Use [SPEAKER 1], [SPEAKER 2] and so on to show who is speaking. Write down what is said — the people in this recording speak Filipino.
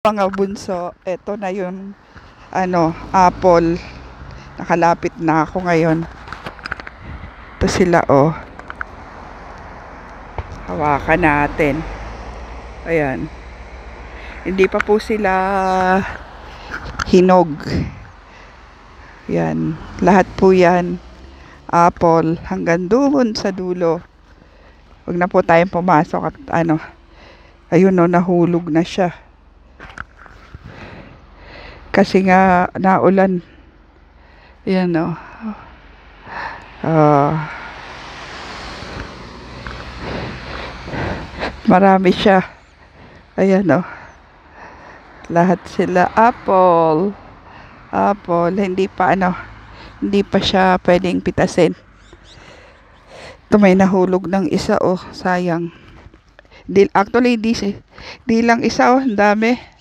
[SPEAKER 1] Mga bunso, eto na yung apple. Nakalapit na ako ngayon. Ito sila, oh. Hawakan natin. Ayan. Hindi pa po sila hinog. Yan. Lahat po yan. Apple. Hanggang doon sa dulo. Huwag na po tayong pumasok at ayun, no, nahulog na siya. Kasi nga naulan. Ayan, o. Marami siya. Ayan, o. Lahat sila apple. Apple. Hindi pa siya pwedeng pitasin. Ito may nahulog ng isa, oh. Sayang. Actually, di lang isa, oh. Ang dami.